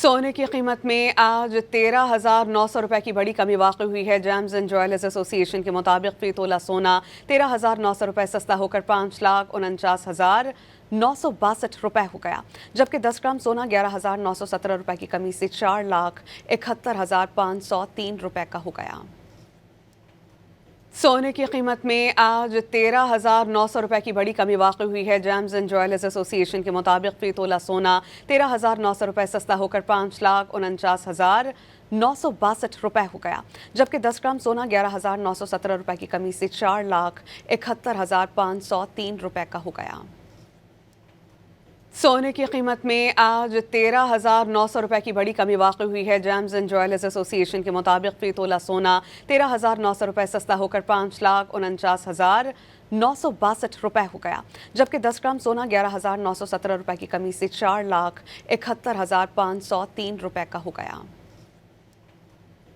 सोने की कीमत में आज 13,900 रुपए की बड़ी कमी वाक़ हुई है। जेम्स एंड ज्वेलर्स एसोसिएशन के मुताबिक फी तोला सोना 13,900 रुपए सस्ता होकर 5,49,962 रुपए हो गया, जबकि 10 ग्राम सोना 11,917 रुपए की कमी से 4,71,503 रुपए का हो गया। सोने की कीमत में आज 13,900 रुपए की बड़ी कमी वाक़ हुई है। जेम्स एंड ज्वेलर्स एसोसिएशन के मुताबिक फी तोला सोना 13,900 रुपए सस्ता होकर 5,49,962 रुपए हो गया, जबकि 10 ग्राम सोना 11,917 रुपए की कमी से 4,71,503 रुपए का हो गया। सोने की कीमत में आज 13,900 रुपए की बड़ी कमी वाक़ हुई है। जेम्स एंड ज्वेलर्स एसोसिएशन के मुताबिक फी तोला सोना 13,900 रुपए सस्ता होकर 5,49,962 रुपए हो गया, जबकि 10 ग्राम सोना 11,917 रुपए की कमी से 4,71,503 रुपए का हो गया। सोने की कीमत में आज 13,900 रुपए की बड़ी कमी वाक़ हुई है। जेम्स एंड ज्वेलर्स एसोसिएशन के मुताबिक फी तोला सोना 13,900 रुपए सस्ता होकर 5,49,962 रुपए हो गया, जबकि 10 ग्राम सोना 11,917 रुपए की कमी से 4,71,503 रुपए का हो गया।